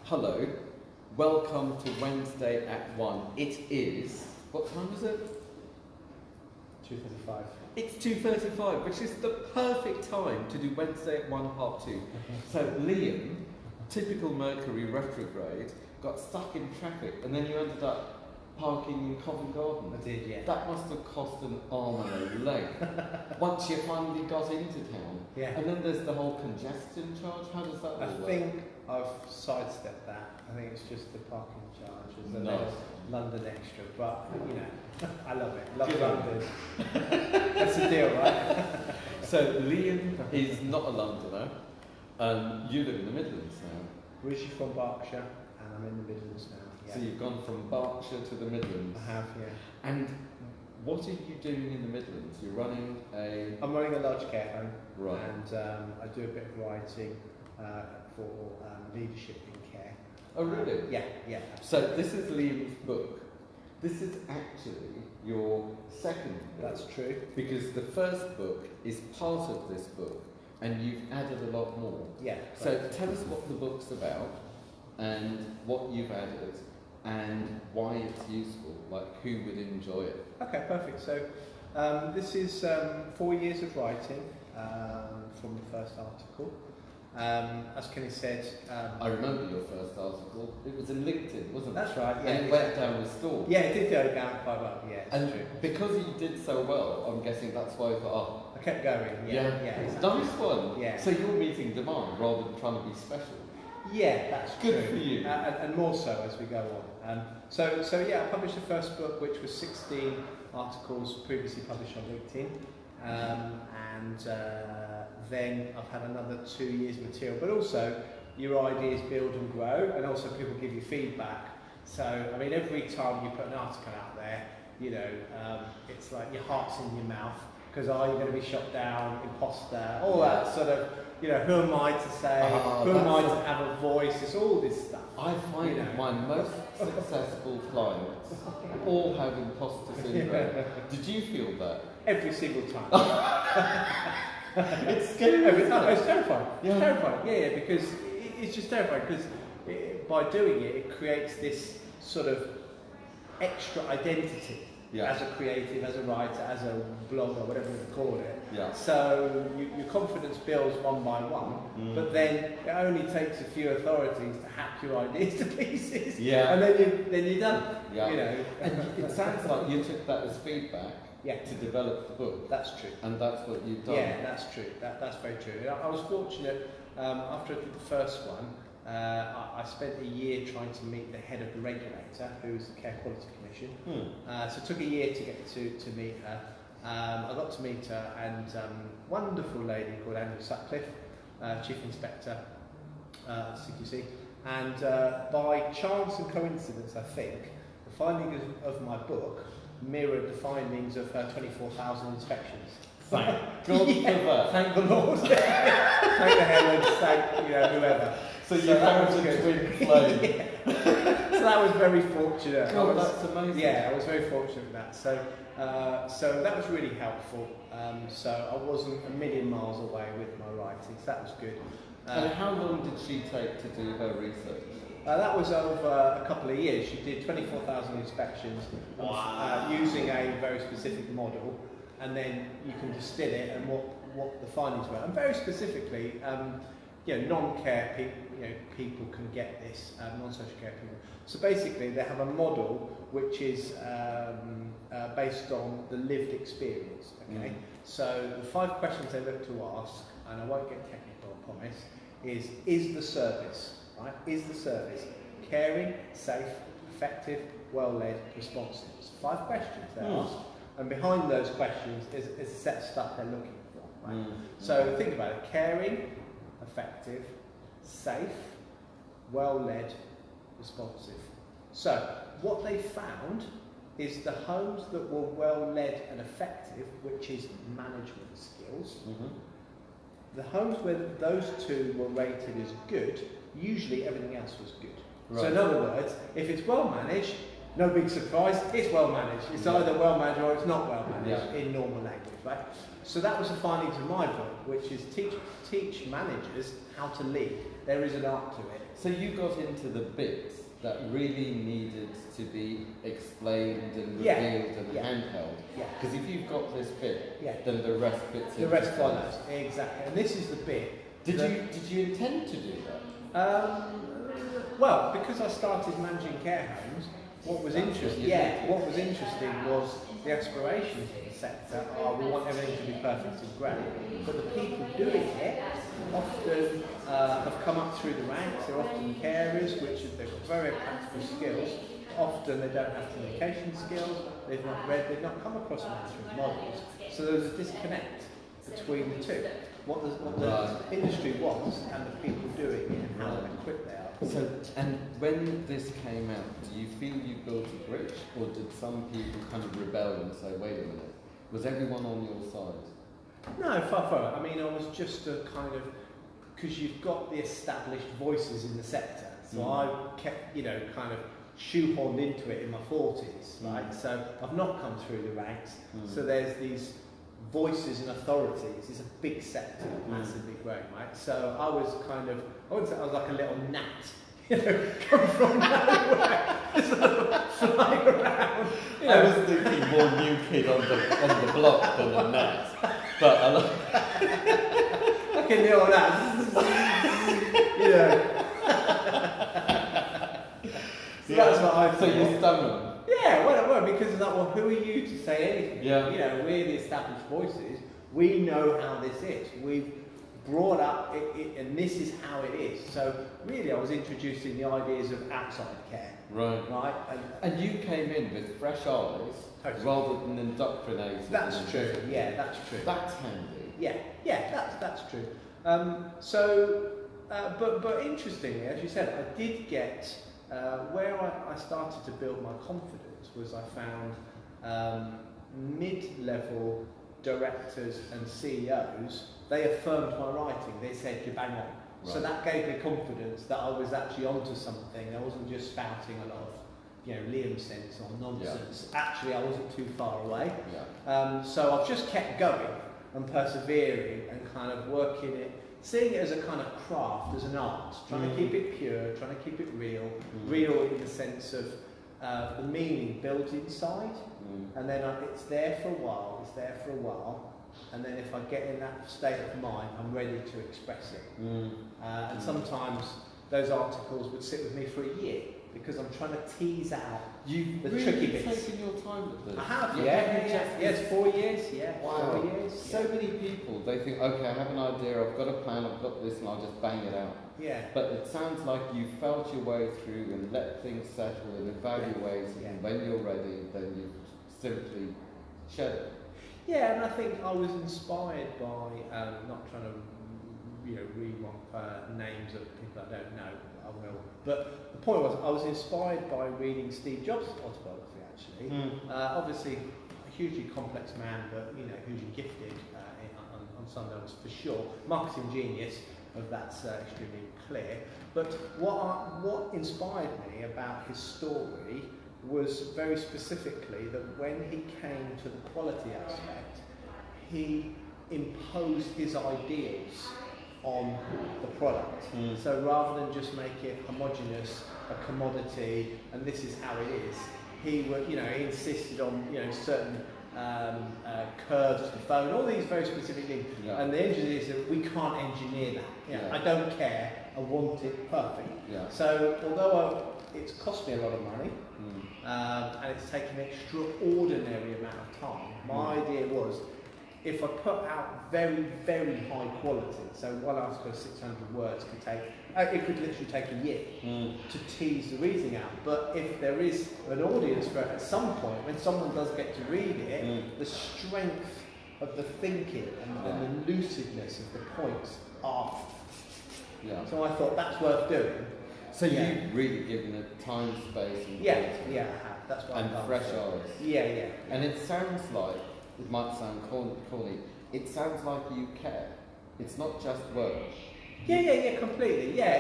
Hello, welcome to Wednesday at 1. It is, what time is it? 2:35. It's 2:35, which is the perfect time to do Wednesday at 1 part 2. So Liam, typical Mercury retrograde, got stuck in traffic and then you ended up parking in Covent Garden. I did, yeah. That must have cost an arm and a leg once you finally got into town. Yeah. And then there's the whole congestion charge. How does that all work? I think I've sidestepped that. I think it's just the parking charge as a No. London extra. But, you know, I love it. Love Good. London. That's the deal, right? So Liam is not a Londoner. You live in the Midlands now. Originally from Berkshire, and I'm in the Midlands now. Yeah. So you've gone from Berkshire to the Midlands. I have, yeah. And what are you doing in the Midlands? You're running a... I'm running a large care home. Right. And I do a bit of writing for leadership in care. Oh, really? Yeah, yeah. So this is Liam's book. This is actually your second book. That's true. Because the first book is part of this book, and you've added a lot more. Yeah. So tell us what the book's about, and what you've added, and why it's useful, like who would enjoy it. Okay, perfect. So this is 4 years of writing from the first article. As Kenny said... I remember your first article. It was in LinkedIn, wasn't it? That's right, yeah. And it went down the store. Yeah, it did go down quite well, yeah. And true. because you did so well, I'm guessing that's why you thought, I kept going, yeah. Exactly. nice one. Yeah. So you're meeting demand rather than trying to be special. Yeah, that's Good true. for you. And more so as we go on. So yeah, I published the first book, which was 16 articles previously published on LinkedIn. Then I've had another 2 years material, but also your ideas build and grow, and also people give you feedback. So, I mean, every time you put an article out there, you know, it's like your heart's in your mouth, because are you going to be shot down, imposter, all that sort of, you know, who am I to say, who am I to have a voice, it's all this stuff. I find that my most successful clients all have imposter syndrome. Did you feel that? Every single time. It's scary. Every time. It's terrifying. Yeah. It's terrifying. Yeah, because it's just terrifying. Because by doing it, it creates this sort of extra identity as a creative, as a writer, as a blogger, whatever you call it. Yeah. So your confidence builds one by one, but then it only takes a few authorities to hack your ideas to pieces. Yeah. And then you're done. Yeah. You know. And it sounds like you took that as feedback. Yeah. To develop the book. That's true. And that's what you've done. Yeah, that's true. That's very true. I was fortunate, after I did the first one, I spent a year trying to meet the head of the regulator, who is the Care Quality Commission. So it took a year to get to meet her. I got to meet her, and wonderful lady called Andrew Sutcliffe, Chief Inspector at CQC. And by chance and coincidence, I think, the findings of my book mirrored the findings of 24,000 inspections. Thank God for that. Thank the Lord. Thank the heavens, thank whoever. So you found a twin flame. So that was very fortunate. God, that's amazing. Yeah, I was very fortunate with that. So that was really helpful. So I wasn't a million miles away with my writing, so that was good. And how long did she take to do her research? That was over a couple of years. She did 24,000 inspections using a very specific model, and then you can distill it and what the findings were. And very specifically, non-care people, people can get this, non-social care people. So basically, they have a model which is based on the lived experience. Okay, so the 5 questions they look to ask, and I won't get technical, I promise, is the service. Right? Is the service caring, safe, effective, well-led, responsive? It's 5 questions they ask, and behind those questions is a set of stuff they're looking for. Right? So think about it: caring, effective, safe, well-led, responsive. So what they found is the homes that were well-led and effective, which is management skills. The homes where those 2 were rated as good, usually everything else was good. Right. So in other words, if it's well managed, No big surprise, it's well managed. It's either well managed or it's not well managed Yeah. in normal language, right? So that was the findings of my book, which is teach managers how to lead. There is an art to it. So you got into the bits that really needed to be explained and revealed and handheld. Yeah. Because if you've got this bit, Yeah. then the rest fits in. The rest follows, exactly. And this is the bit. Did you intend to do that? Well, because I started managing care homes, what was interesting was the aspirations of the sector are we want everything to be perfect and great, but the people doing it often have come up through the ranks. They're often carers, which they've got very practical skills. Often they don't have communication skills. They've not come across management models. So there's a disconnect between the two. What the industry wants and the people doing it and how equipped they are. So, and when this came out, do you feel you built a bridge, or did some people kind of rebel and say, wait a minute, was everyone on your side? No, far from it. I mean, I was just a kind of, because you've got the established voices in the sector, so I kept, kind of shoehorned into it in my 40s, right? So I've not come through the ranks, so there's these voices and authorities. It's a big sector, massively growing, right? So I was kind of, I wouldn't say I was like a little gnat, come from nowhere, just flying around. I was thinking more new kid on the block than a gnat, but I like a little gnat, So that's what I thought. So you stung them? Yeah, well, because of that, well, who are you to say anything? Yeah. We're the established voices. We know how this is. We've brought up it, and this is how it is. So really, I was introducing the ideas of outside care. Right. Right. And you came in with fresh eyes, Totally. rather than indoctrinated. That's true. Yeah, that's true. That's handy. Yeah, that's true. But interestingly, as you said, I did get where I started to build my confidence was I found mid-level directors and CEOs. They affirmed my writing. They said, "You're bang on." Right. So that gave me confidence that I was actually onto something. I wasn't just spouting a lot of, Liam sense or nonsense. Yeah. Actually, I wasn't too far away. Yeah. So I've just kept going and persevering and kind of working it, seeing it as a kind of craft, as an art, trying to keep it pure, trying to keep it real, real in the sense of the meaning built inside, and then it's there for a while, and then if I get in that state of mind, I'm ready to express it. And sometimes those articles would sit with me for a year, because I'm trying to tease out the tricky bits. You've taken your time with this. I have, Yes, 4 years, Wow. 4 years. So many people, they think, okay, I have an idea, I've got a plan, I've got this, and I'll just bang it out. Yeah. But it sounds like you felt your way through and let things settle and evaluate, and when you're ready, then you simply shed it. Yeah, and I think I was inspired by, not trying to re-romp names of people I don't know, I will. But the point was, I was inspired by reading Steve Jobs' autobiography, actually. Obviously, a hugely complex man, but hugely gifted on some levels for sure. Marketing genius, that's extremely clear. But what inspired me about his story was very specifically that when he came to the quality aspect, he imposed his ideals on the product. So rather than just make it homogeneous, a commodity, and this is how it is, he insisted on certain curves to phone, all these very specific things. Yeah. And the engineer said, we can't engineer that. I don't care. I want it perfect. Yeah. So although it's cost me a lot of money, and it's taken an extraordinary amount of time, my idea was, if I put out very, very high quality, so one article of 600 words could take, it could literally take a year to tease the reasoning out. But if there is an audience for it at some point, when someone does get to read it, the strength of the thinking and the lucidness of the points are. Yeah. So I thought that's worth doing. So you've really given it time, space, and I have. That's what and fresh eyes. Yeah. And it sounds like, it might sound corny, it sounds like you care. It's not just work. Yeah, completely. Yeah,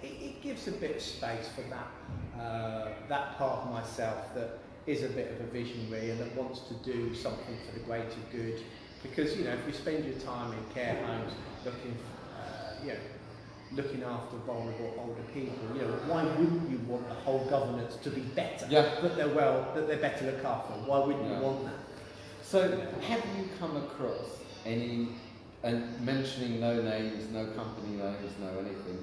it gives a bit of space for that that part of myself that is a bit of a visionary and that wants to do something for the greater good. Because, you know, if you spend your time in care homes looking after vulnerable older people, you know, why wouldn't you want the whole governance to be better? Yeah. That they're better looked after. Why wouldn't you want that? So, have you come across any, and mentioning no names, no company names, no anything,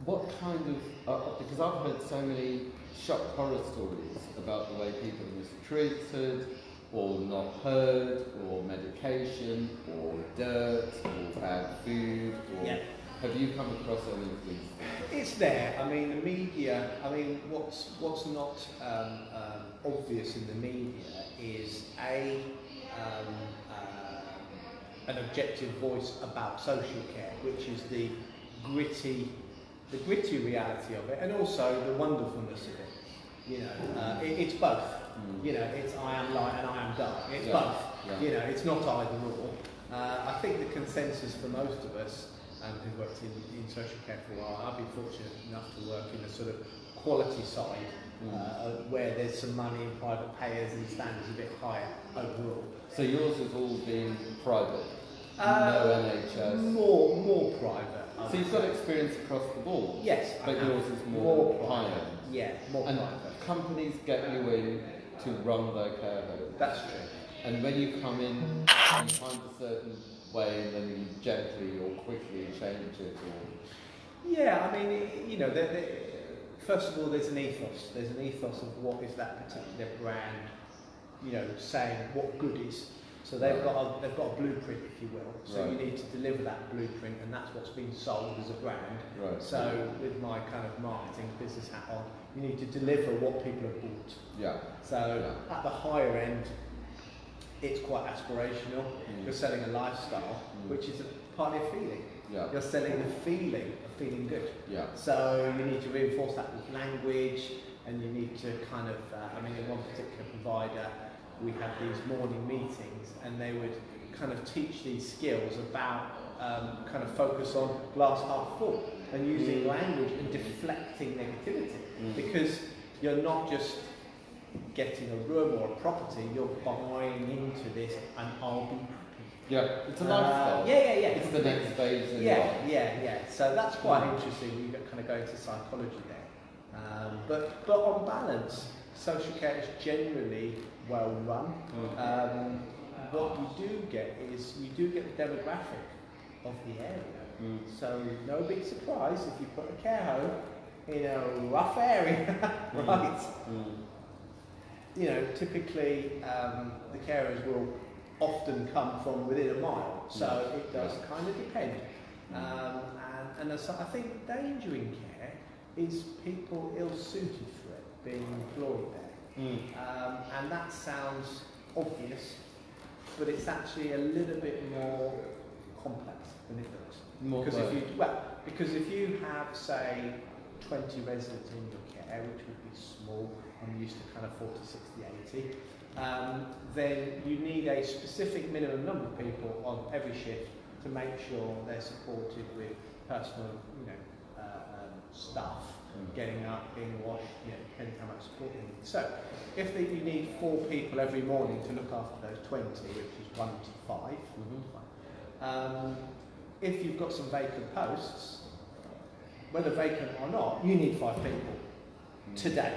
what kind of, because I've heard so many shock horror stories about the way people are mistreated, or not heard, or medication, or dirt, or bad food, or... Yeah. Have you come across any of these things? It's there. I mean, the media. I mean, what's not obvious in the media is an objective voice about social care, which is the gritty reality of it, and also the wonderfulness of it. You know, it's both. You know, it's I am light and I am dark. It's both. Yeah. You know, it's not either or. I think the consensus for most of us who've worked in social care for a while, I've been fortunate enough to work in a sort of quality side where there's some money in private payers and standards a bit higher overall. So yours has all been private? No NHS? More private. So you've got experience across the board? Yes. But yours is more private. high-end? Yeah, more and private. Companies get you in to run their care home? That's true. And when you come in, you find a certain way and then you gently or quickly change it? Or... Yeah, I mean, you know, first of all, there's an ethos. There's an ethos of what is that particular brand, you know, saying what good is. So they've got a blueprint, if you will. So you need to deliver that blueprint, and that's what's been sold as a brand. Right. So with my kind of marketing business hat on, you need to deliver what people have bought. Yeah. So at the higher end, it's quite aspirational. You're selling a lifestyle, which is partly a feeling. Yeah. You're selling the feeling of feeling good. Yeah. So you need to reinforce that with language, and you need to kind of, I mean, in one particular provider, we had these morning meetings, and they would kind of teach these skills about kind of focus on glass half full and using language and deflecting negativity, because you're not just getting a room or a property, you're buying into this and I'll be happy. Yeah, it's a lifestyle. Yeah. It's the next phase in life. Yeah. So that's quite interesting. You kind of go into psychology there. But on balance, social care is generally well run. What you do get is you do get the demographic of the area. So no big surprise if you put a care home in a rough area, right? You know, typically the carers will often come from within a mile, so it does kind of depend. And so I think the danger in care is people ill-suited for it, being employed there. And that sounds obvious, but it's actually a little bit more complex than it looks. Because if you have, say, 20 residents in your care, which would be small, I'm used to kind of 40, 60, 80, then you need a specific minimum number of people on every shift to make sure they're supported with personal, you know, stuff, getting up, being washed, you know, depending how much support they need. So, if you need 4 people every morning to look after those 20, which is 1 to 5, if you've got some vacant posts, whether vacant or not, you need 5 people today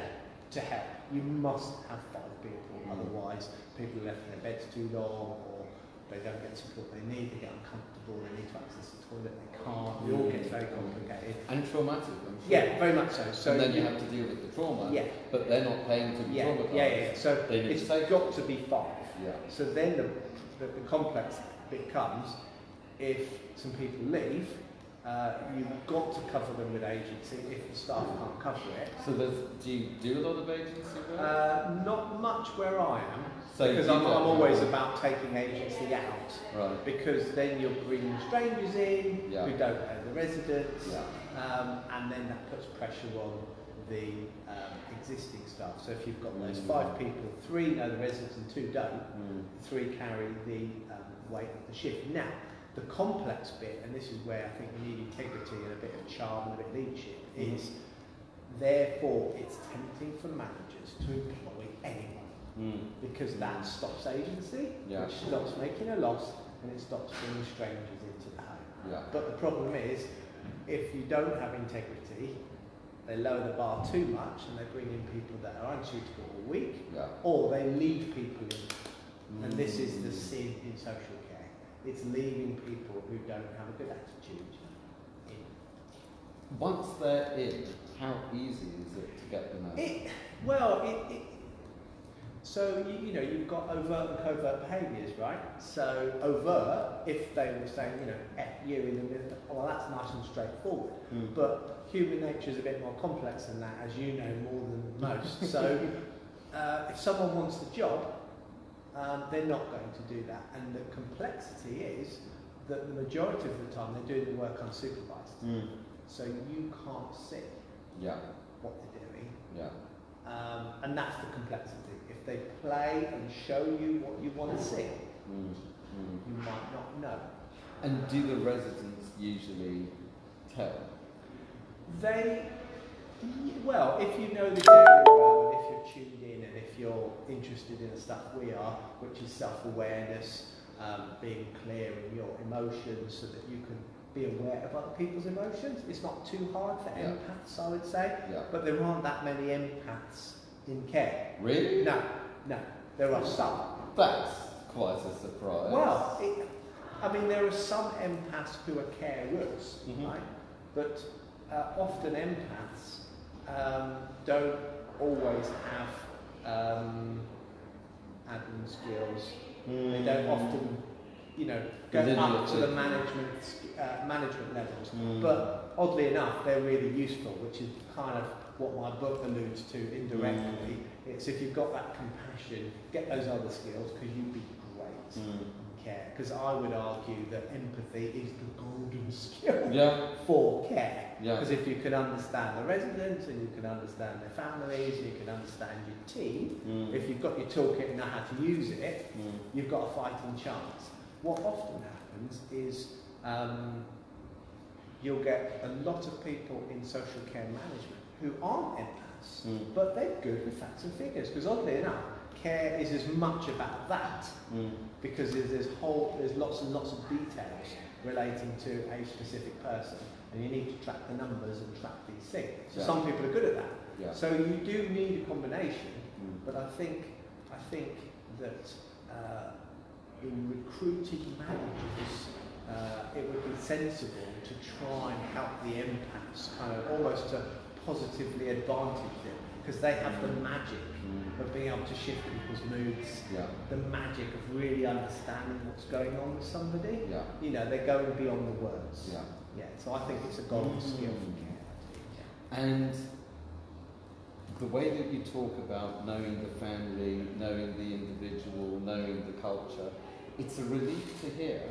to help. You must have 5 people, otherwise people are left in their beds too long, or they don't get the support they need, they get uncomfortable, they need to access the toilet, they can't, it all gets very complicated. And traumatic, I'm sure. Yeah, very much so. And then you have to deal with the trauma, but they're not paying to be traumatized. Yeah. So it's got to be 5. Yeah. So then the complex bit comes, if some people leave, you've got to cover them with agency if the staff can't cover it. So do you do a lot of agency work? Not much where I am, so because I'm always about taking agency out. Right. Because then you're bringing strangers in who don't know the residents, and then that puts pressure on the existing staff. So if you've got those 5 people, 3 know the residents and 2 don't, 3 carry the weight of the shift. Now, the complex bit, and this is where I think you need integrity and a bit of charm and a bit of leadership, is Therefore, it's tempting for managers to employ anyone because that stops agency, which stops making a loss, and it stops bringing strangers into the home. Yeah. But the problem is, if you don't have integrity, they lower the bar too much and they bring in people that are unsuitable or weak, or they leave people in. And this is the sin in social care. It's leaving people who don't have a good attitude in. Once they're in, how easy is it to get them out? So you've got overt and covert behaviours, right? So overt, if they were saying, F you in the middle, well, that's nice and straightforward. But human nature is a bit more complex than that, as you know more than most. So if someone wants the job, they're not going to do that. And the complexity is that the majority of the time they're doing the work unsupervised. So you can't see what they're doing. And that's the complexity. If they play and show you what you want to see, you might not know. And do the residents usually tell? Well, if you know the area well, and if you're tuned in, and if you're interested in the stuff we are, which is self-awareness, being clear in your emotions so that you can be aware of other people's emotions. It's not too hard for empaths, I would say, but there aren't that many empaths in care. Really? No, there are some. That's quite a surprise. Well, there are some empaths who are carers, right? But often empaths don't always have admin skills. They don't often, go up to the management levels. But oddly enough, they're really useful, which is kind of what my book alludes to indirectly. It's if you've got that compassion, get those other skills, because you'd be great in care. Because I would argue that empathy is the golden skill for care. Because if you can understand the residents, and you can understand their families, and you can understand your team, if you've got your toolkit and know how to use it, you've got a fighting chance. What often happens is you'll get a lot of people in social care management who aren't empaths, but they're good with facts and figures. Because oddly enough, care is as much about that, because there's lots and lots of details relating to a specific person, and you need to track the numbers and track these things. So some people are good at that. So you do need a combination, but I think that in recruiting managers, it would be sensible to try and help the empaths kind of almost to positively advantage them, because they have the magic of being able to shift people's moods, the magic of really understanding what's going on with somebody. They're going beyond the words. So I think it's a golden skill for care. And the way that you talk about knowing the family, knowing the individual, knowing the culture, it's a relief to hear,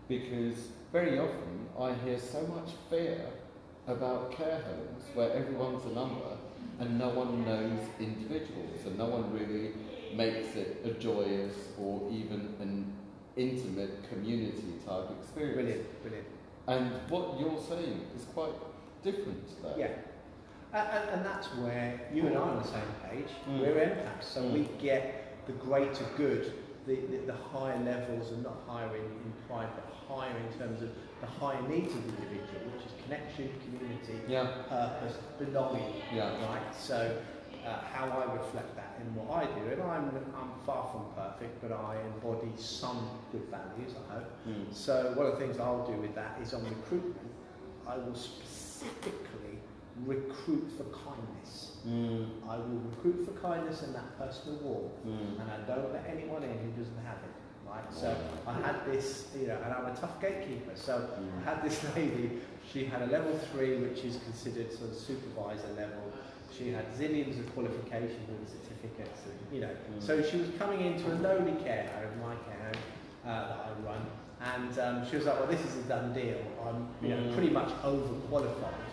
because very often I hear so much fear about care homes where everyone's a number and no one knows individuals, and no one really makes it a joyous or even an intimate community type experience. Brilliant. And what you're saying is quite different to that. And that's where you and I are on the same page. We're empaths, so we get the greater good, the higher levels, and not higher in pride, but higher in terms of the higher needs of the individual, which is connection, community, purpose, belonging. Right. So how I reflect that in what I do, and I'm far from perfect, but I embody some good values, I hope. So one of the things I'll do with that is on recruitment, I will specifically recruit for kindness. I will recruit for kindness and that personal warmth, and I don't let anyone in who doesn't have it. Right? So I had this, and I'm a tough gatekeeper. So I had this lady. She had a level 3, which is considered sort of supervisor level. She had zillions of qualifications and certificates, and So she was coming into a lowly care home, my care home that I run, and she was like, "Well, this is a done deal. I'm, pretty much overqualified."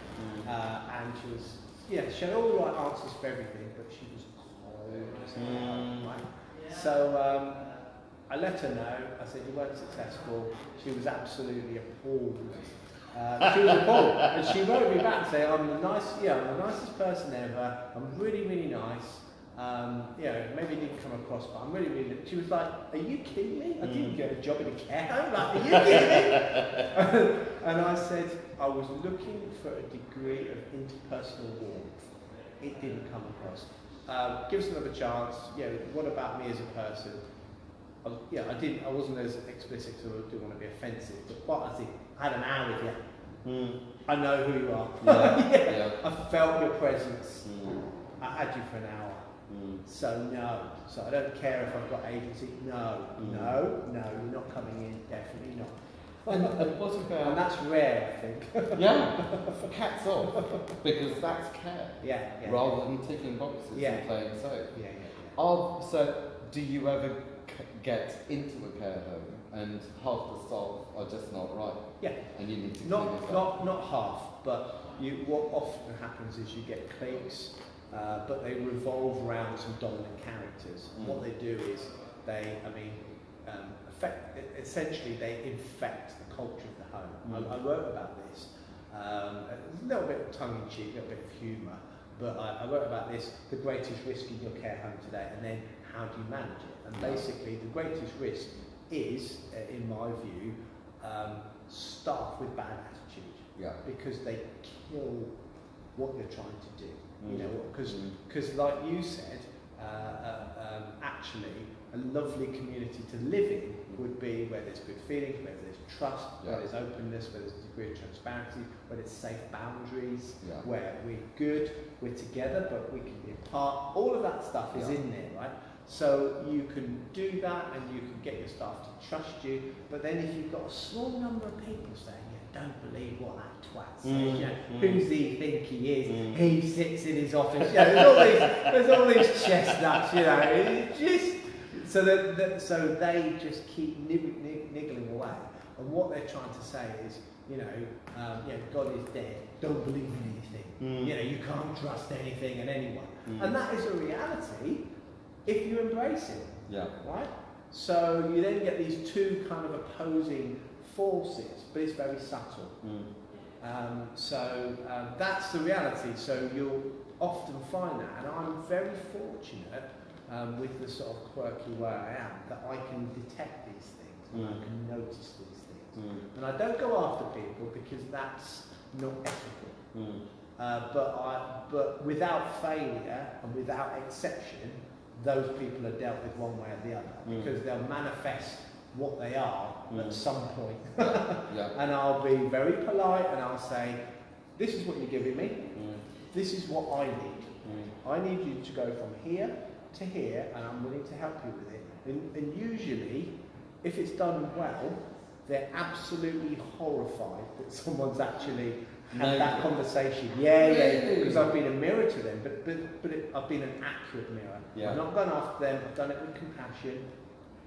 And she was, she had all the right answers for everything, but she was cold as hell, right? So I let her know. I said, "You weren't successful." She was absolutely appalled. She was appalled, and she wrote me back saying, I'm the nicest person ever. I'm really, really nice. Maybe it didn't come across, but I'm really, really. She was like, "Are you kidding me? I didn't get a job in a care home. Like, are you kidding me?" And I said, I was looking for a degree of interpersonal warmth. It didn't come across. Give us another chance. What about me as a person? I wasn't as explicit, so I didn't want to be offensive. But what I think, I had an hour with you. I know who you are. Yeah. I felt your presence. I had you for an hour. So no. So I don't care if I've got agency. No, you're not coming in. Definitely not. And what about? And that's rare, I think. Yeah, hats off, because that's care. Yeah. Rather than ticking boxes and playing safe. Yeah. So, do you ever get into a care home and half the staff are just not right? Yeah. And you need to clean it up? Not half, but what often happens is you get cliques, but they revolve around some dominant characters. What they do is essentially they infect the culture of the home. I wrote about this, a little bit of tongue-in-cheek, a little bit of humour, but I wrote about this, the greatest risk in your care home today, and then how do you manage it? And basically the greatest risk is, in my view, staff with bad attitude. Yeah. Because they kill what you're trying to do. Because like you said, actually a lovely community to live in would be where there's good feelings, where there's trust, where there's openness, where there's a degree of transparency, where there's safe boundaries, where we're good, we're together, but we can be apart. All of that stuff is in there, right? So you can do that and you can get your staff to trust you, but then if you've got a small number of people saying, don't believe what that twat says, who does he think he is? He sits in his office, there's all these chestnuts, it's just, so they just keep niggling away, and what they're trying to say is, God is dead, don't believe in anything, you can't trust anything and anyone, and that is a reality if you embrace it, right? So you then get these two kind of opposing forces, but it's very subtle. That's the reality. So you'll often find that, and I'm very fortunate with the sort of quirky way I am, that I can detect these things, and I can notice these things. And I don't go after people because that's not ethical. But without failure and without exception, those people are dealt with one way or the other, because they'll manifest what they are at some point. And I'll be very polite and I'll say, this is what you're giving me, this is what I need. I need you to go from here to here, and I'm willing to help you with it. And usually, if it's done well, they're absolutely horrified that someone's actually had that conversation. Because I've been a mirror to them, but I've been an accurate mirror. I've not gone after them, I've done it with compassion,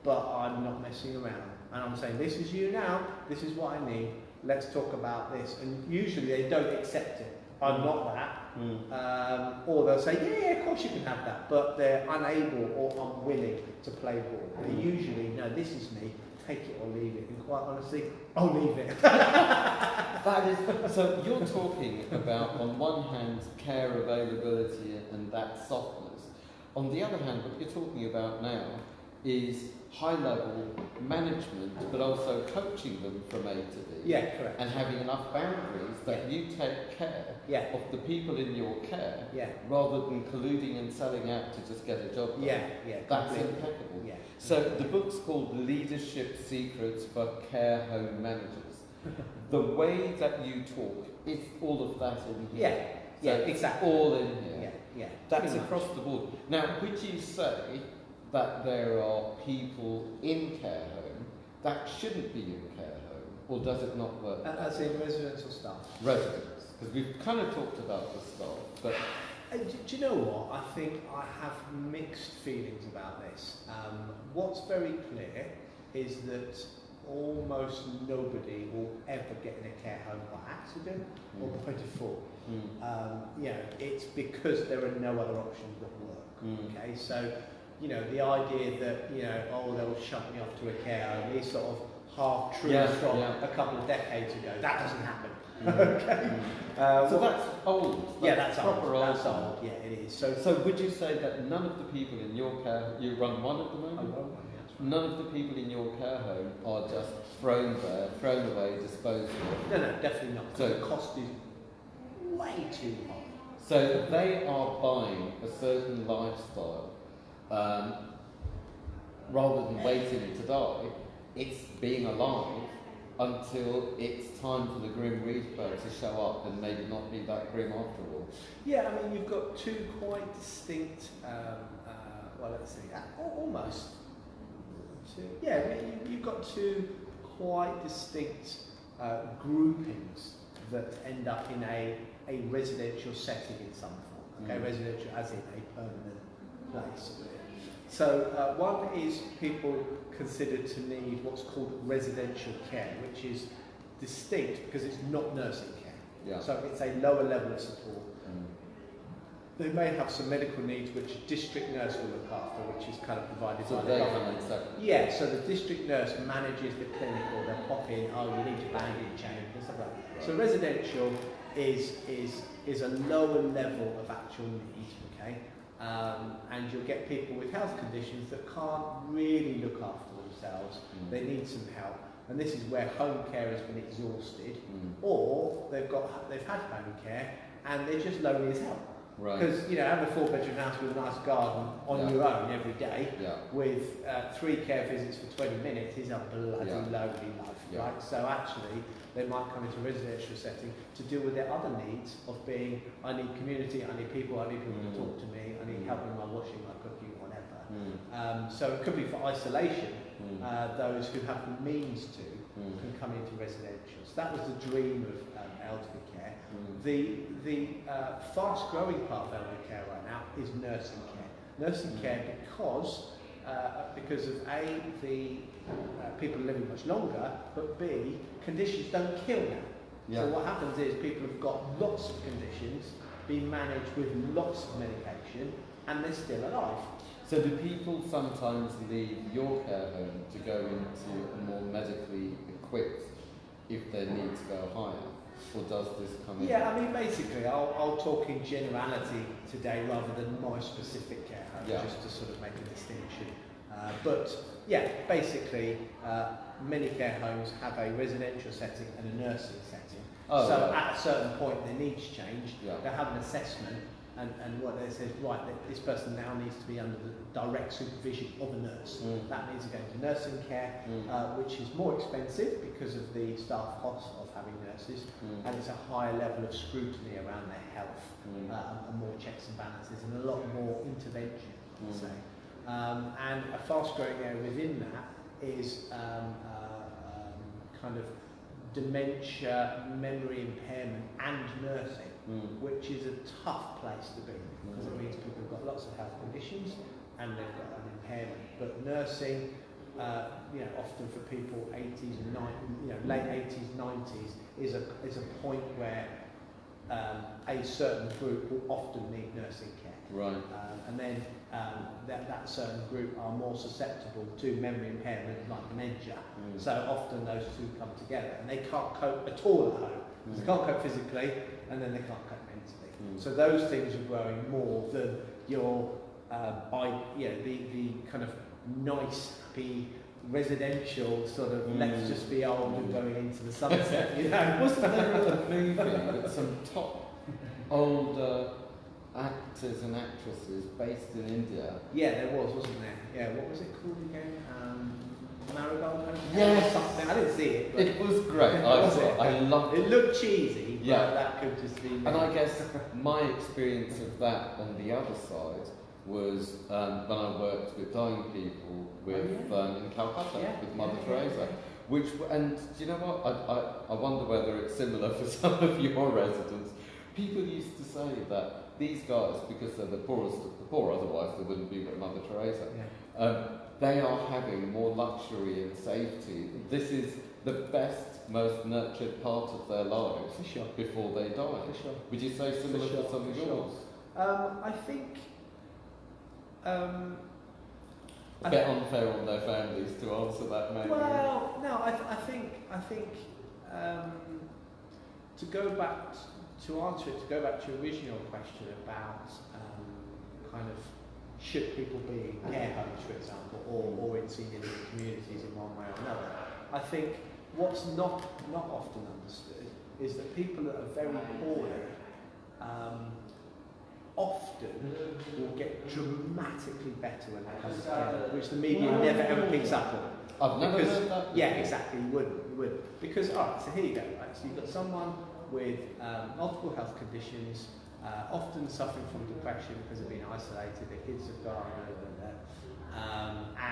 but I'm not messing around. And I'm saying, this is you now, this is what I need, let's talk about this. And usually they don't accept it. I'm not that. Or they'll say, yeah, of course you can have that, but they're unable or unwilling to play ball. They usually, no, this is me, take it or leave it. And quite honestly, I'll leave it. So you're talking about, on one hand, care availability and that softness. On the other hand, what you're talking about now is high-level management, but also coaching them from A to B. Yeah, correct. And having enough boundaries that you take care of the people in your care, rather than colluding and selling out to just get a job done. That's impeccable. So the book's called Leadership Secrets for Care Home Managers. The way that you talk, it's all of that in here. Exactly. All in here. That's across the board. Now, would you say that there are people in care home that shouldn't be in care home, or does it not work? As in residential staff? Residents, because we've kind of talked about the staff, but... Do you know what? I think I have mixed feelings about this. What's very clear is that almost nobody will ever get in a care home by accident or by default. It's because there are no other options that work. Okay, so the idea that they'll shut me off to a care home is sort of half true from a couple of decades ago. That doesn't happen. Okay. So that's old. That's proper old. old. That's old. Yeah, it is. So would you say that none of the people in your care, you run one at the moment? I run one, that's right. None of the people in your care home are just thrown away, disposed of? No, definitely not. So the cost is way too high. So they are buying a certain lifestyle rather than waiting to die. It's being alive until it's time for the Grim Reaper to show up and maybe not be that grim after all. Yeah, I mean, you've got two quite distinct, let's see, almost two. Yeah, you've got two quite distinct groupings that end up in a residential setting in some form. Okay, residential as in a permanent place. So one is people considered to need what's called residential care, which is distinct because it's not nursing care. Yeah. So it's a lower level of support. They may have some medical needs which district nurse will look after, which is kind of provided by the government. Yeah, so the district nurse manages the clinic, or they'll pop in, you need to bandage change and stuff like that. Right. So residential is a lower level of actual need, okay? And you'll get people with health conditions that can't really look after themselves. They need some help. And this is where home care has been exhausted, or they've had home care and they're just lonely as hell. Because having a 4-bedroom house with a nice garden on your own every day, with 3 care visits for 20 minutes is a bloody lonely life, right? So actually, they might come into a residential setting to deal with their other needs of being, I need community, I need people to talk to me, I need help with my washing, my cooking, whatever. So it could be for isolation. Those who have the means to can come into residential. So that was the dream of elderly care. The fast-growing part of elderly care right now is nursing care. Nursing care because of A, the people are living much longer, but B, conditions don't kill now. So what happens is people have got lots of conditions being managed with lots of medication, and they're still alive. So do people sometimes leave your care home to go into a more medically equipped if their needs go higher? Or does this come in? Yeah, I mean, basically, I'll talk in generality today rather than my specific care home, just to sort of make a distinction. Basically, many care homes have a residential setting and a nursing setting. At a certain point, their needs change. They have an assessment, and what they say is, right, this person now needs to be under the direct supervision of a nurse. That means they're going to nursing care, which is more expensive because of the staff costs of having nurses, and it's a higher level of scrutiny around their health, and more checks and balances, and a lot more intervention, I'd say. And a fast-growing area within that is kind of dementia, memory impairment, and nursing. Which is a tough place to be, because it means people have got lots of health conditions and they've got an impairment. But nursing, often for people 80s and 90s, late 80s, 90s, is a point where a certain group will often need nursing care. Right. And then that certain group are more susceptible to memory impairment, like dementia. So often those two come together, and they can't cope at all at home. They can't cope physically, and then they can't cope mentally. So those things are growing more than your, the kind of nice, happy, residential sort of let's just be old and going into the sunset. Wasn't there a movie with some top older actors and actresses based in India? Yeah, there wasn't there? Yeah, what was it called again? Marigold? Yes. Something. I didn't see it. But it was great. I loved it. It looked cheesy, but that could just be... And I guess my experience of that on the other side was when I worked with dying people in Calcutta with Mother Teresa. And do you know what? I wonder whether it's similar for some of your residents. People used to say that these guys, because they're the poorest of the poor, otherwise they wouldn't be with Mother Teresa, they are having more luxury and safety. This is the best, most nurtured part of their lives before they die. Would you say similar for some of yours? I think... a bit unfair on their families to answer that, maybe. Well, no, I think to go back to answer it, to go back to your original question about kind of should people be in care homes, for example, or in senior living communities in one way or another. I think what's not often understood is that people that are very poorly often will get dramatically better when they come to care, which the media never ever picks up on. I've never heard that. Yeah, exactly, you wouldn't. Because, alright, so here you go, right? So you've got someone with multiple health conditions, often suffering from depression because they've been isolated, their kids have gone over there,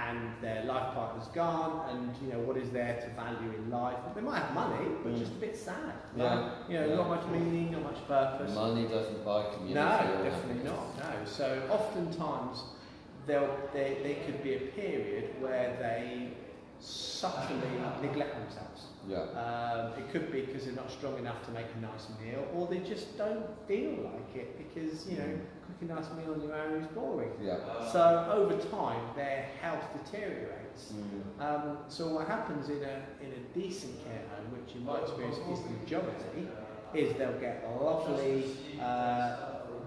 and their life partner's gone, and you know, what is there to value in life? They might have money, but just a bit sad. Yeah. You know, not much meaning, not much purpose. Money doesn't buy community. No, definitely not. No. So oftentimes there could be a period where they subtly neglect themselves. Yeah. It could be because they're not strong enough to make a nice meal, or they just don't feel like it because, you know, cooking a nice meal on your own is boring. Yeah. So over time, their health deteriorates. So what happens in a decent care home, which in my experience is the majority, is they'll get lovely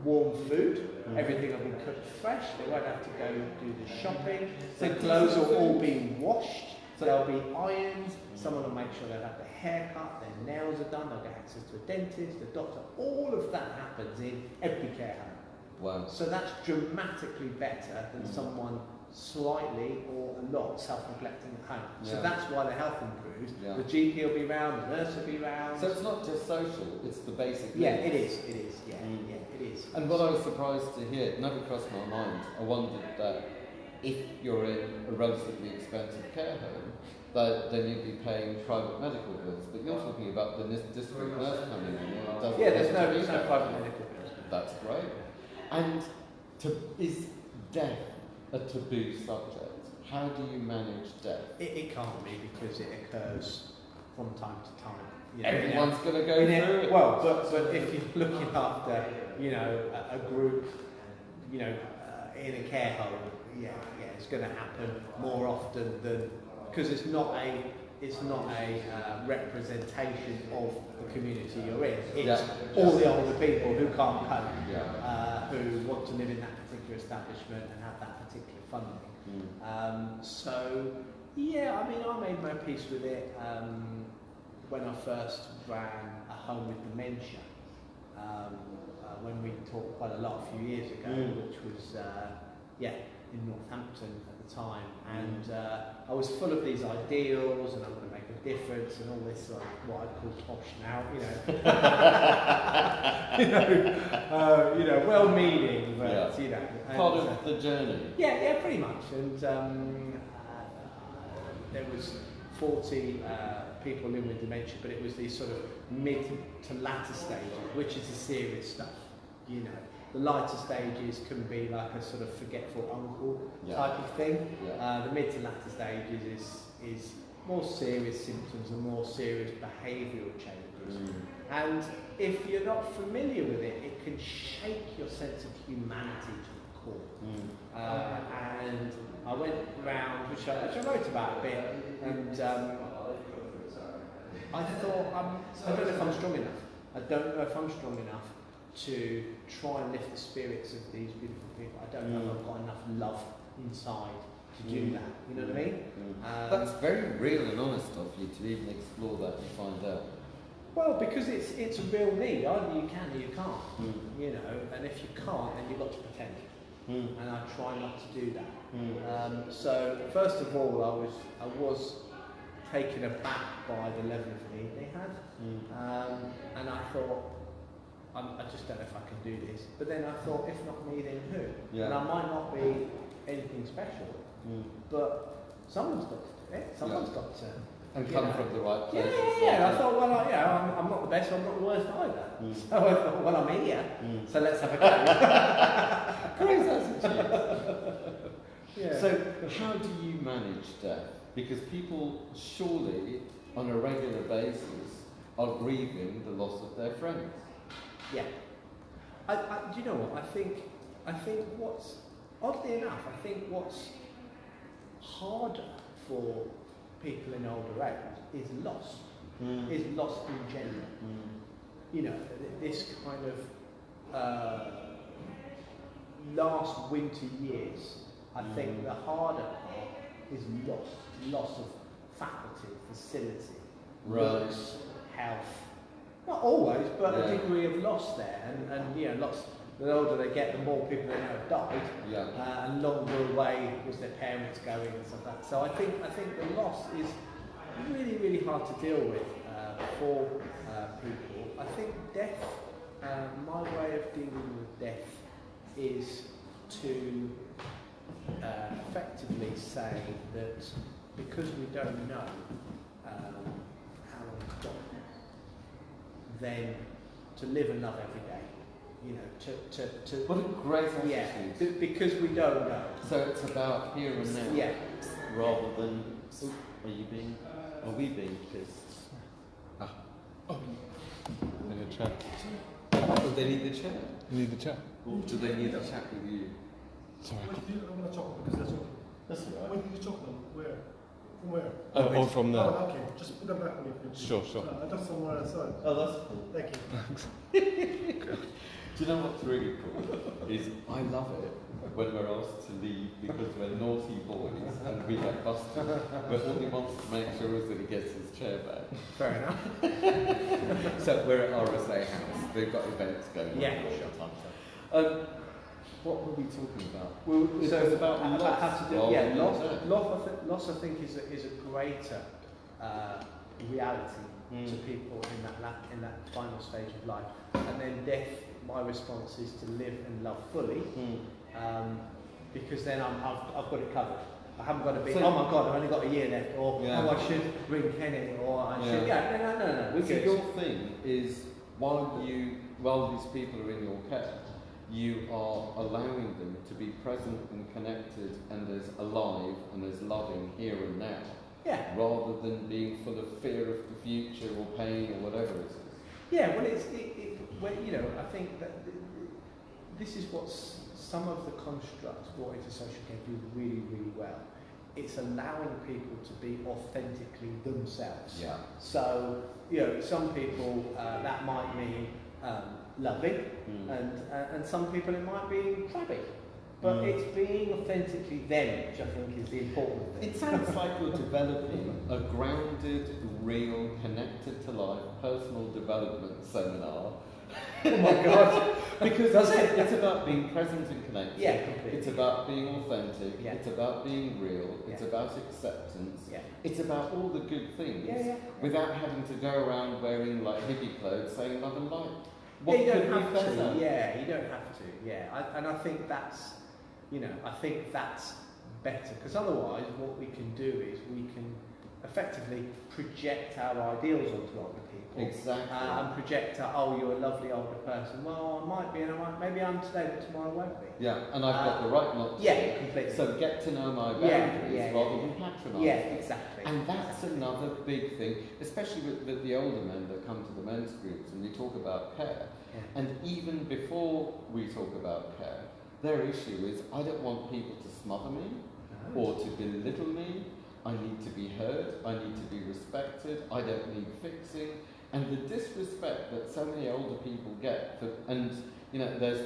warm food. Everything will be cooked fresh. They won't have to go do the shopping. The clothes will all be washed. They'll be ironed. Someone will make sure they'll have their hair cut, their nails are done, they'll get access to a dentist, a doctor. All of that happens in every care home. Wow. So that's dramatically better than someone slightly or a lot self-neglecting at home. Yeah. So that's why the health improves. Yeah. The GP will be round, the nurse will be round. So it's not just social, it's the basic Yeah, needs. it is, yeah, it is. And what I was surprised to hear, it never crossed my mind, I wondered that if you're in a relatively expensive care home, then you'd be paying private medical bills. But you're talking about the district nurse coming in. Yeah, there's no private medical bills. That's great. And is death a taboo subject? How do you manage death? It can't be because it occurs from time to time. You know, Everyone's going to go through it. Well, but if you're looking after, you know, a group, you know, in a care home, yeah, it's going to happen more often than, because it's not a representation of the community you're in. It's all the older people who can't cope, who want to live in that particular establishment and have that particular funding. So, yeah, I mean, I made my peace with it when I first ran a home with dementia. When we talked quite a lot a few years ago, which was, in Northampton at the time, and I was full of these ideals, and I'm going to make a difference, and all this sort of what I'd call tosh now, you know, well-meaning, but you know, part of the journey. Yeah, pretty much. And there was 40 people living with dementia, but it was these sort of mid to latter stages, which is the serious stuff, you know. The lighter stages can be like a sort of forgetful uncle type of thing. The mid to latter stages is more serious symptoms and more serious behavioural changes. And if you're not familiar with it, it can shake your sense of humanity to the core. And I went round, which I wrote about a bit, and I thought, I don't know if I'm strong enough. I don't know if I'm strong enough to try and lift the spirits of these beautiful people. I don't know if I've got enough love inside to do that. You know what I mean? That's very real and honest of you to even explore that and find out. Well, because it's a real need. Either you can or you can't. You know, and if you can't, then you've got to pretend. And I try not to do that. So first of all, I was taken aback by the level of need they had, and I thought, I just don't know if I can do this. But then I thought, if not me, then who? Yeah. And I might not be anything special, but someone's got to do it. Someone's got to. And come from the right place. Yeah. I thought, well, I'm not the best, I'm not the worst either. So I thought, well, I'm here, so let's have a go. Great attitude. So, how do you manage death? Because people surely, on a regular basis, are grieving the loss of their friends. Yeah. Do you know what? I think what's, oddly enough, I think what's harder for people in older age is loss. Is loss in general. you know, this kind of last winter years, I think the harder part is loss of faculty, facility, looks, health. Not always, but a degree of loss there, and you know, lots. The older they get, the more people they know have died, and longer away was their parents going and stuff like that. So I think the loss is really, really hard to deal with for people. I think death. My way of dealing with death is to effectively say that because we don't know how long it's got, then to live and love every day. You know, to what a great attitude. Because we don't know. So it's about here and now. Yeah. Rather than, are we being pissed? They need a chat. Oh, they need the chair. You need the chat. Or do they need a chat with you? Sorry. When did you, I'm going to chocolate because they're talking. That's all right. When did you chocolate them? Where? From where? Oh, from there. Oh, okay. Just put them back on your Sure. I just somewhere outside. Oh, that's cool. Thank you. Do you know what's really cool? Is I love it when we're asked to leave because we're naughty boys and we get busted. But all he wants to make sure is that he gets his chair back. Fair enough. So we're at RSA House. They've got events going on all the time. What were we talking about? Well, so it's about how to do loss. loss. I think is a greater reality to people in that final stage of life, and then death. My response is to live and love fully, because then I've got it covered. I haven't got to be. Oh my God, I've only got a year left, or I should bring Kenny, or I should. No. So your thing is while these people are in your care, you are allowing them to be present and connected and as alive and as loving here and now. Yeah. Rather than being full of fear of the future or pain or whatever it is. Yeah, well, well, you know, I think that this is what some of the constructs brought into social care do really, really well. It's allowing people to be authentically themselves. Yeah. So, you know, some people that might mean loving, and some people it might be crabby. But it's being authentically them, which I think is the important thing. It sounds like you're developing a grounded, real, connected to life personal development seminar. Oh my God! Because it's about being present and connected. Yeah, completely. It's about being authentic. Yeah. It's about being real. It's about acceptance. Yeah. It's about all the good things. Yeah. Without having to go around wearing like hippie clothes saying love and light. Yeah, you don't have better? to. Yeah, you don't have to. Yeah, and I think that's, you know, I think that's better, because otherwise what we can do is we can effectively project our ideals onto other people. Exactly. And project you're a lovely older person. Well, I might be, and maybe I'm today, but tomorrow I won't be. Yeah, and I've got the right not to. Yeah, completely. So get to know my boundaries rather than patronise. Yeah, exactly. And that's another big thing, especially with the older men that come to the men's groups and we talk about care. Yeah. And even before we talk about care, their issue is I don't want people to smother me or to belittle me. I need to be heard. I need to be respected. I don't need fixing. And the disrespect that so many older people get, and you know, there's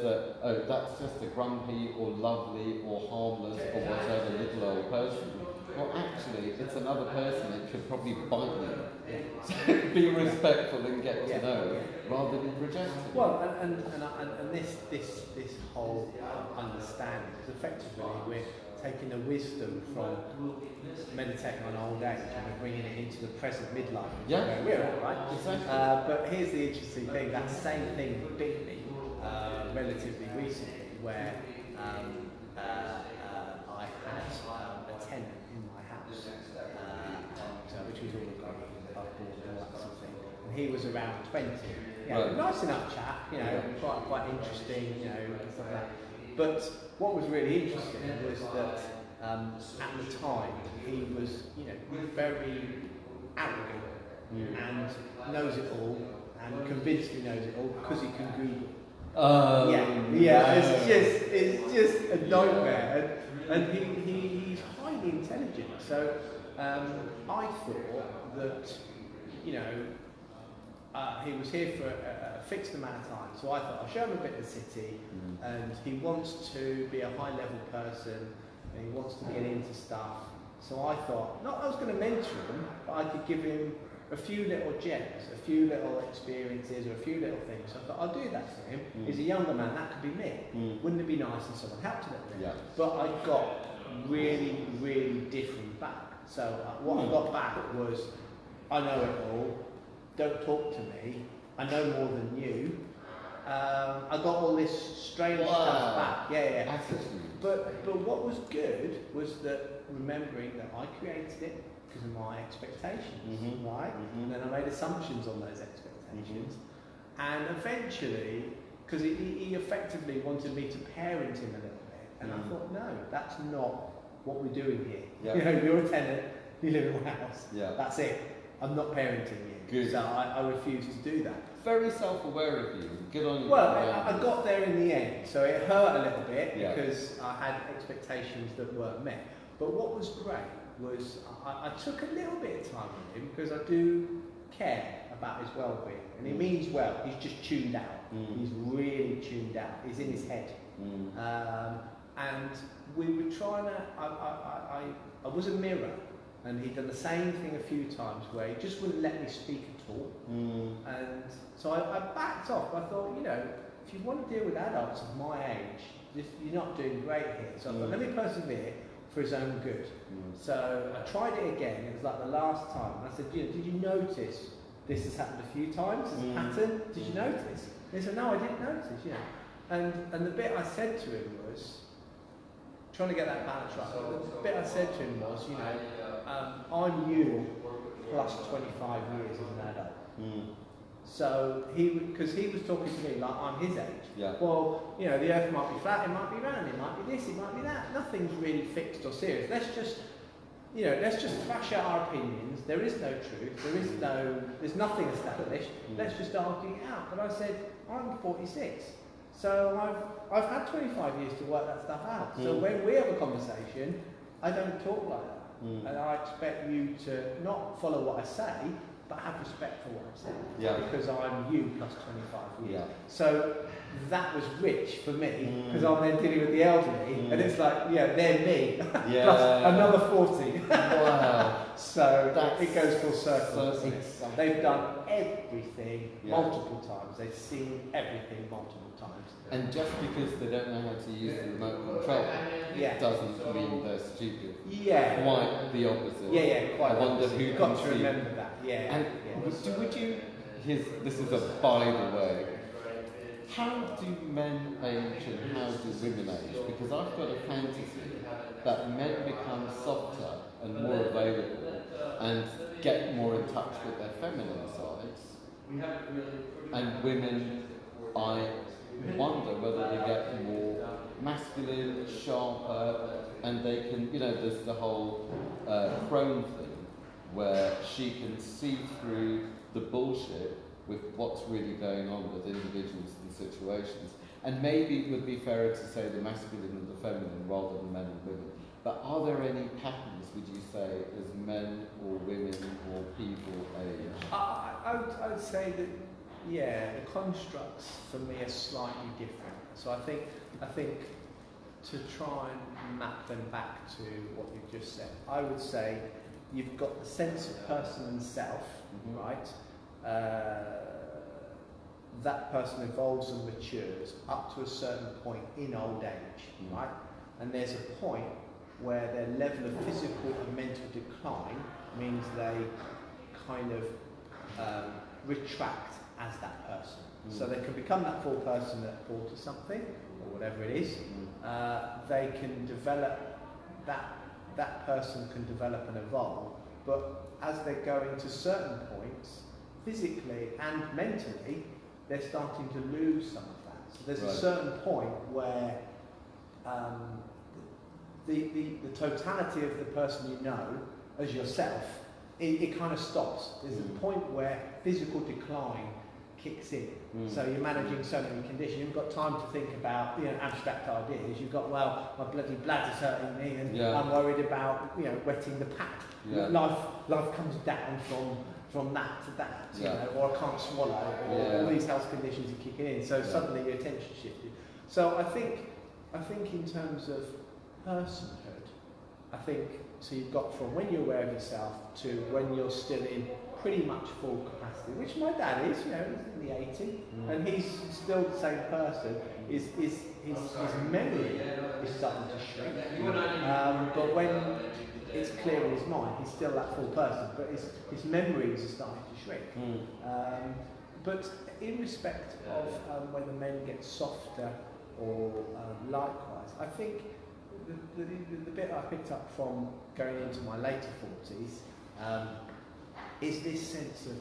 that's just a grumpy or lovely or harmless or whatever little old person. Well, actually, it's another person that should probably bite you. So be respectful and get to know, rather than project it. Well, and this whole understanding is effectively we're taking the wisdom from meditating on old age and we're bringing it into the present midlife. Yeah, we're all right. Exactly. But here's the interesting thing: that same thing bit me relatively recently, where I had a tenant in my house, which was all above board and all that sort of thing. And he was around 20. Nice enough chap, you know, quite interesting, you know, and stuff like that. But what was really interesting was that at the time he was, you know, very arrogant and knows it all and convinced he knows it all because he can Google. It's just a nightmare, and he's highly intelligent. So I thought that, you know, he was here for a fixed amount of time, so I thought I'll show him a bit of the city, and he wants to be a high-level person, and he wants to get into stuff. So I thought, not I was going to mentor him, but I could give him a few little gems, a few little experiences, or a few little things. So I thought, I'll do that for him. He's a younger man, that could be me. Wouldn't it be nice if someone helped a little bit? Yeah. But I got really, really different back. So what I got back was, I know it all, don't talk to me, I know more than you. I got all this strange stuff back. Yeah. But what was good was that remembering that I created it because of my expectations, right? And then I made assumptions on those expectations. And eventually, because he effectively wanted me to parent him a little bit. And I thought, no, that's not what we're doing here. Yeah. You know, you're a tenant, you live in my house. Yeah. That's it. I'm not parenting you. Good. So I refuse to do that. Very self-aware of you. Good on you. Well, I got there in the end, so it hurt a little bit Yeah. because I had expectations that weren't met. But what was great was I took a little bit of time with him because I do care about his well-being, and he means well. He's just tuned out. He's really tuned out. He's in his head. And we were trying to. I was a mirror, and he'd done the same thing a few times where he just wouldn't let me speak at all. And so I backed off. I thought, you know, if you want to deal with adults of my age, you're not doing great here. So I thought, let me persevere for his own good. So I tried it again. It was like the last time. I said, did you notice this has happened a few times as a pattern? Did you notice? He said, no, I didn't notice. You know, and the bit I said to him was trying to get that balance right. The bit I said to him was, you know, I'm you plus 25 years as an adult. So because he was talking to me like I'm his age. Yeah. Well, you know, the earth might be flat, it might be round, it might be this, it might be that. Nothing's really fixed or serious. Let's just thrash out our opinions. There is no truth. There's nothing established. Let's just argue it out. But I said, I'm 46. So I've had 25 years to work that stuff out. So when we have a conversation, I don't talk like that. And I expect you to not follow what I say, but have respect for what I'm saying. Yeah. Because I'm you plus 25 years. Yeah. So that was rich for me, because I'm then dealing with the elderly, and it's like, they're me, plus another 40. Wow. So it goes full circle. So They've done everything multiple times. They've seen everything multiple times. And just because they don't know how to use the remote control doesn't mean they're stupid. Yeah. Quite the opposite. Yeah, quite. I wonder who You've got can to see. remember that. Yeah. And would you? This is a by the way. How do men age and how do women age? Because I've got a fantasy that men become softer and more available and get more in touch with their feminine sides, and women, I wonder whether they get more masculine, sharper, and they can, there's the whole crone thing where she can see through the bullshit with what's really going on with individuals and situations. And maybe it would be fairer to say the masculine and the feminine rather than men and women. But are there any patterns, would you say, as men or women or people age? I would say that, the constructs for me are slightly different. So I think to try and map them back to what you've just said, I would say you've got the sense of person and self, right? That person evolves and matures up to a certain point in old age, right? And there's a point where their level of physical and mental decline means they kind of retract as that person. So they can become that full person at 40 something, or whatever it is. They can develop, that person can develop and evolve, but as they're going to certain points, physically and mentally, they're starting to lose some of that. So there's a certain point where the totality of the person you know as yourself, it kind of stops. There's a point where physical decline kicks in. So you're managing so many conditions. You've got time to think about abstract ideas. You've got, well, my bloody bladder's hurting me, and I'm worried about wetting the pad. Life comes down from that to that, you Yeah. know, or I can't swallow, or Yeah. all these health conditions are kicking in. So suddenly your attention shifted. So I think in terms of personhood, I think so you've got from when you're aware of yourself to when you're still in pretty much full capacity, which my dad is, you know, he's in the 80s, and he's still the same person. His memory is starting to shrink, but when it's clear in his mind, he's still that full person, but his memories are starting to shrink. But in respect of whether men get softer or likewise, I think the bit I picked up from going into my later 40s is this sense of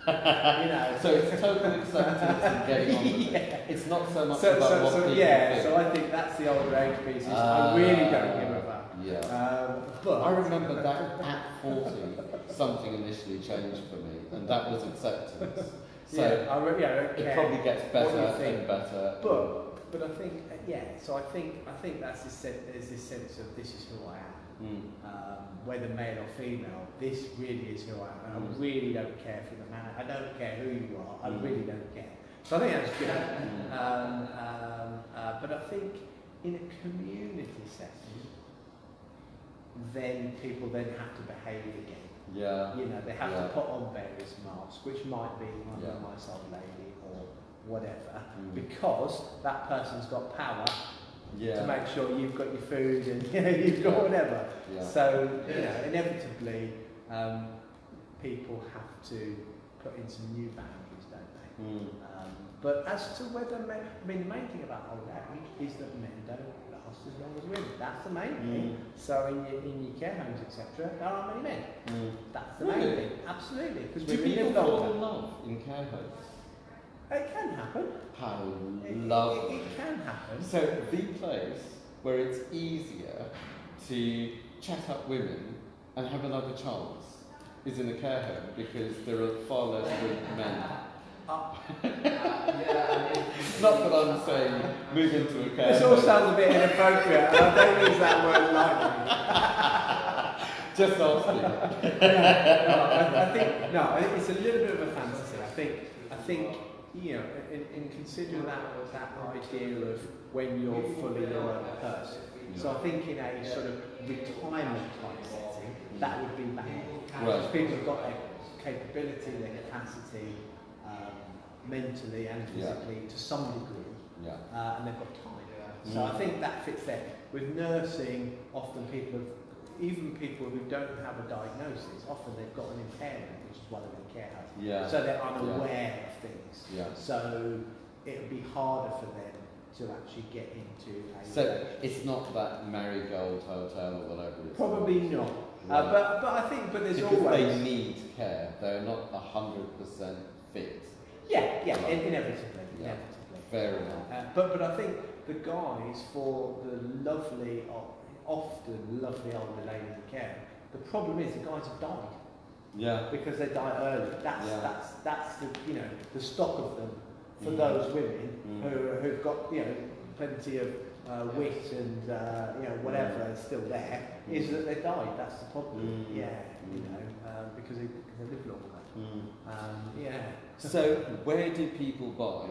you know. So it's total acceptance and getting on with it. It's not so much about what people think. So I think that's the older age piece. I really don't give a fuck. Yeah. But I remember that at 40, something initially changed for me, and that was acceptance. So I don't it care probably gets what you better think. and better. But I think so I think that's there's this sense of this is who I am. Whether male or female, this really is who I am. And I really don't care for the man. I don't care who you are. I really don't care. So I think that's good. But I think in a community setting, then people then have to behave again. Yeah. You know, they have to put on various masks, which might be I'm a nice old lady or whatever, because that person's got power to make sure you've got your food and you know, you've got whatever. Yeah. So you know, inevitably, people have to put in some new boundaries, don't they? But as to whether men, I mean, the main thing about old age is that men don't last as long as women. That's the main thing. So in your care homes, etc., there aren't many men. That's the main thing. Absolutely. Because Do people fall in love in care homes? It can happen. How lovely. It can happen. So the place where it's easier to chat up women and have another chance is in a care home because there are far less good men. Not that I'm saying move into a care home. This all sounds a bit inappropriate, and I don't use that word lightly. Just asking. I think it's a little bit of a fantasy. I think you know, in considering that idea of when you're fully your own person. So I think in a sort of retirement type setting, that would be bad. Right. People have got their capability, their capacity, mentally and physically to some degree, and they've got time. So I think that fits there. With nursing, often even people who don't have a diagnosis, often they've got an impairment, which is why they're in care homes. Yeah. So they're unaware of things. Yeah. So it would be harder for them to actually get into a... So it's not that marigold hotel or whatever it's Probably not. Right. But I think, there's because always... they need care. They're not 100% fit. Inevitably. Fair enough. But I think the guys, for the lovely, often lovely older ladies in care, the problem is the guys have died. Yeah. Because they die early. That's the the stock of them for those women who've got plenty of wit and whatever is still there, is that they died. That's the problem. Because they live longer. So where do people buy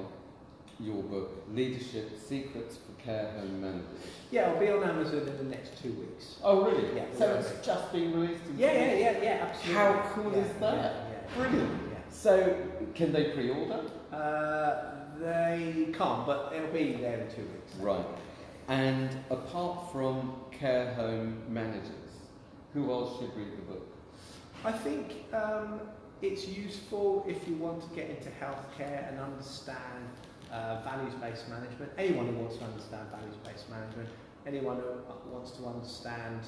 your book, Leadership Secrets for Care Home Managers? Yeah, it'll be on Amazon in the next 2 weeks. Oh really? Yeah. So it's just been released in Absolutely. How cool is that? Brilliant. Yeah. So can they pre-order? They can't, but it'll be there in 2 weeks. Right. And apart from care home managers, who else should read the book? I think it's useful if you want to get into healthcare and understand values-based management. Anyone who wants to understand values-based management, anyone who wants to understand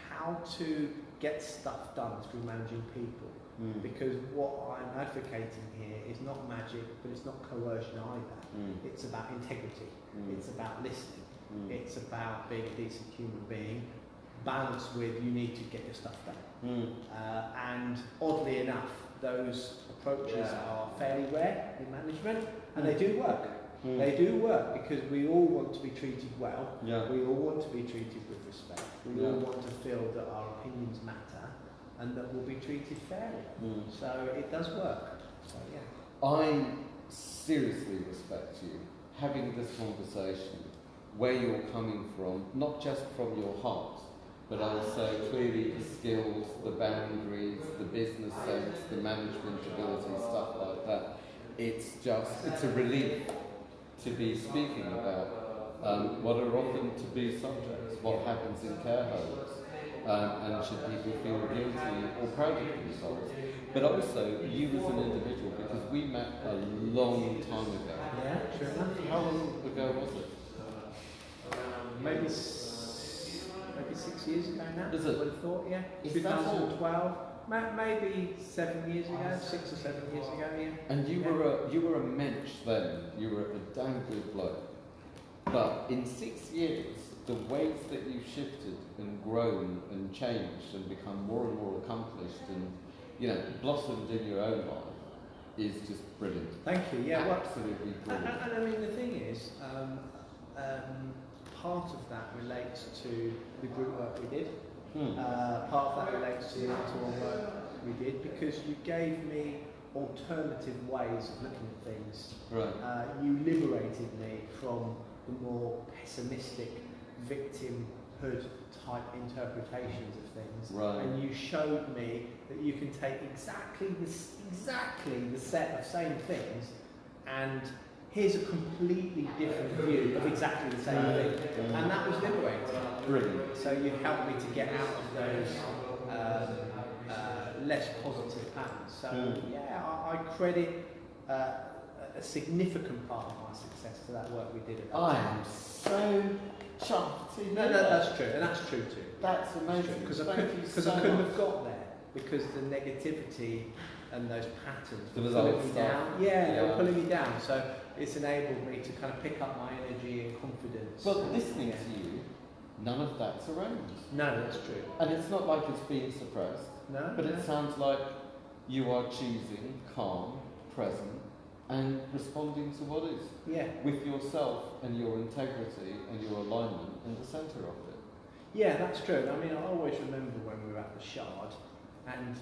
how to get stuff done through managing people. Because what I'm advocating here is not magic, but it's not coercion either. It's about integrity. It's about listening. It's about being a decent human being, balanced with you need to get your stuff done. And oddly enough, those approaches are fairly rare in management, and they do work. They do work because we all want to be treated well. We all want to be treated with respect. We all want to feel that our opinions matter. and that will be treated fairly. So it does work. So yeah. I seriously respect you having this conversation where you're coming from, not just from your heart, but also clearly the skills, the boundaries, the business sense, the management ability, stuff like that. It's a relief to be speaking about what are often to be subjects, what happens in care homes, and should people feel guilty or proud of themselves. But also, you as an individual, because we met a long time ago. Yeah, sure enough. How long ago was it? Maybe 6 years ago now. Is it? I would have thought, yeah. Is that all? 2012. Maybe 7 years ago, 6 or 7 years ago, yeah. And you were a mensch then. You were a damn good bloke. But in 6 years, the ways that you've shifted and grown and changed and become more and more accomplished and blossomed in your own life is just brilliant. Thank you. Yeah, absolutely brilliant. And I mean, the thing is, part of that relates to the group work we did. Part of that relates to the one-to-one work we did, because you gave me alternative ways of looking at things. Right. You liberated me from the more pessimistic victimhood type interpretations of things. Right. And you showed me that you can take exactly the set of same things, and here's a completely different view of exactly the same thing. And that was liberating. Brilliant. So you helped me to get out of those less positive patterns. So yeah, I credit a significant part of my success to that work we did at that I time. am so chuffed to hear No, that. that's true, and that's true too. That's amazing. Because Thank you I so couldn't much. have got there, because the negativity and those patterns The were result pulling me stuff. down. Yeah, they were Yeah. pulling me down. So it's enabled me to kind of pick up my energy and confidence. Well, listening to you, none of that's around. No, that's true. And it's not like it's being suppressed, No, but no. it sounds like you are choosing calm, present, and responding to what is, Yeah. with yourself and your integrity and your alignment in the centre of it. Yeah, that's true. I mean, I always remember when we were at the Shard, and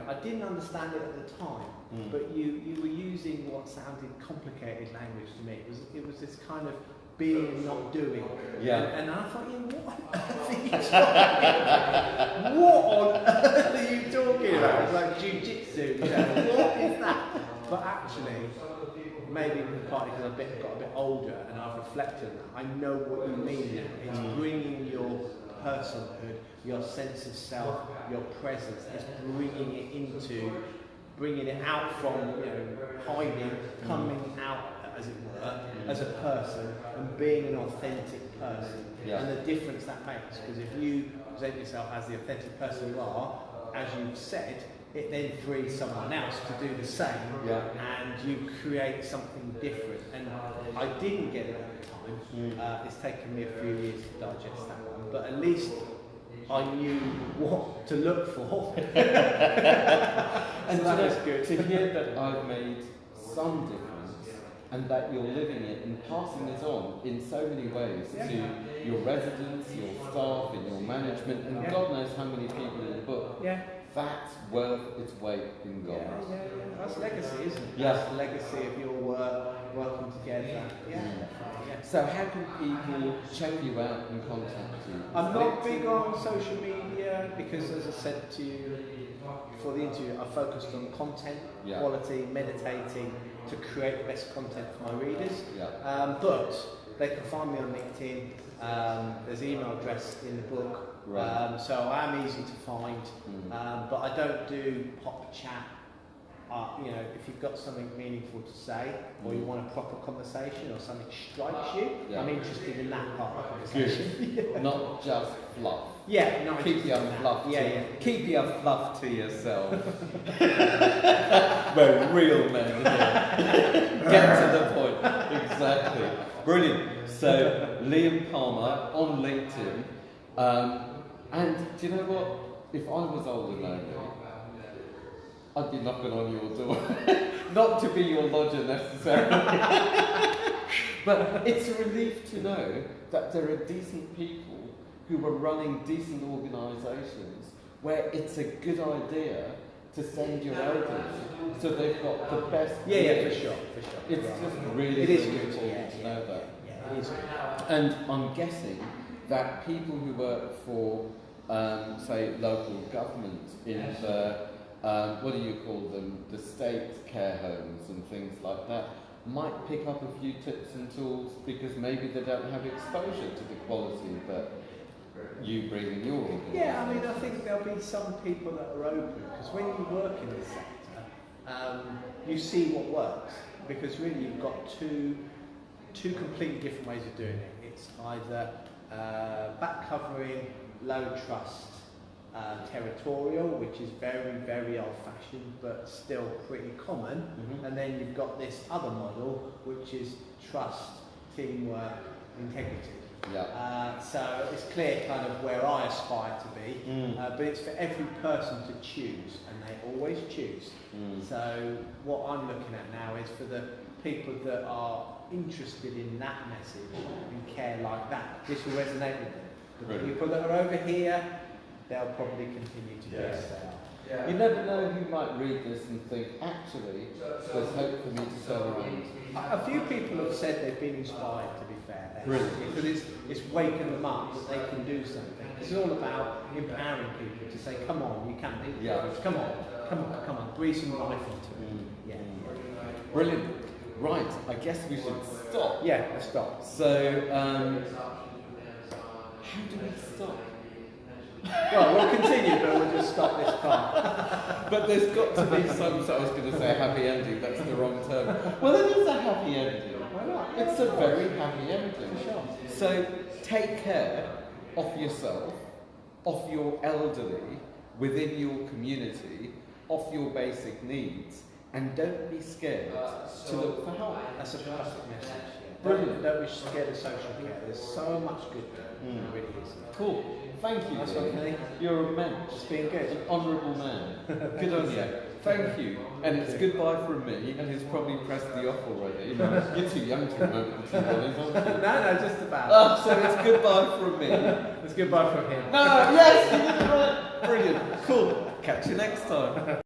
I didn't understand it at the time, but you were using what sounded complicated language to me. It was this kind of being and not doing. Yeah. And I thought, what on earth are you talking about? What on earth are you talking about? It's like jiu-jitsu, what is that? But actually, maybe partly because I've got a bit older and I've reflected on that, I know what you mean now. It's bringing your personhood, your sense of self, your presence, it's bringing it out from hiding, coming out, as it were, as a person, and being an authentic person. Yeah. And the difference that makes, because if you present yourself as the authentic person you are, as you've said, it then frees someone else to do the same, and you create something different. And I didn't get it at the time. It's taken me a few years to digest that one, but at least I knew what to look for. And so that was good. to hear that I've made some difference and that you're living it and passing it on in so many ways to your residents, your staff, and your management, and God knows how many people in the book. Yeah. That's worth its weight in gold. Yeah. That's legacy, isn't it? Yeah. That's the legacy of your work, working together. Yeah. So how can people check you out and contact you? I'm not big on social media because, as I said to you before the interview, I focused on content, quality, meditating to create the best content for my readers. But they can find me on LinkedIn. There's an email address in the book. Right. So I'm easy to find. But I don't do pop chat. If you've got something meaningful to say, or you want a proper conversation, or something strikes you, I'm interested in that part of the conversation. Not just fluff. Yeah, no, Keep your fluff. Keep your fluff to yourself. We're real men here. Get to the point. Exactly. Brilliant. So Liam Palmer on LinkedIn. And do you know what? If I was older now, I'd be knocking on your door. Not to be your lodger necessarily. But it's a relief to know that there are decent people who are running decent organisations where it's a good idea to send your elderly so they've got the best. Yeah, for sure. It's just really, It is really good, important to know that. Yeah, it is good. And I'm guessing that people who work for, say, local government in the, what do you call them, the state care homes and things like that, might pick up a few tips and tools because maybe they don't have exposure to the quality that you bring in your organisation. Yeah, I mean, I think there'll be some people that are open, because when you work in this sector, you see what works, because really you've got two completely different ways of doing it. It's either back covering, low trust, territorial, which is very, very old-fashioned, but still pretty common. Mm-hmm. And then you've got this other model, which is trust, teamwork, integrity. Yeah. So it's clear kind of where I aspire to be, but it's for every person to choose, and they always choose. So what I'm looking at now is for the people that are interested in that message and care like that, this will resonate with them. The Brilliant. people that are over here, they'll probably continue to be as they are. Yeah. You never know who might read this and think, actually, there's hope for me to turn around. A few people have said they've been inspired, to be fair. Really? Because it's waking them up that they can do something. It's all about empowering people to say, come on, you can do this. Yeah. Come on, breathe some life into it. Yeah. Brilliant. Right, I guess we should stop. Yeah, let's stop. So, how do we stop? Well, we'll continue, but we'll just stop this part. But there's got to be some, so I was going to say happy ending, that's the wrong term. Well, it is a happy ending. Why not? It's a very happy ending. For sure. So take care of yourself, of your elderly, within your community, of your basic needs, and don't be scared to look for help. That's a fantastic message. Yeah. Brilliant. Don't be scared of social care. There's so much good there. There really is. Cool. Thank you. That's Dean. okay. You're immense. It's been good. An honourable man. Good on you. Thank you. And it's goodbye from me, and he's probably pressed the off already. You're too young to remember the 2 volleys, aren't you? No, just about. Oh, so it's goodbye from me. It's goodbye from him. No, yes, you did it right. Brilliant. Cool. Catch you next time.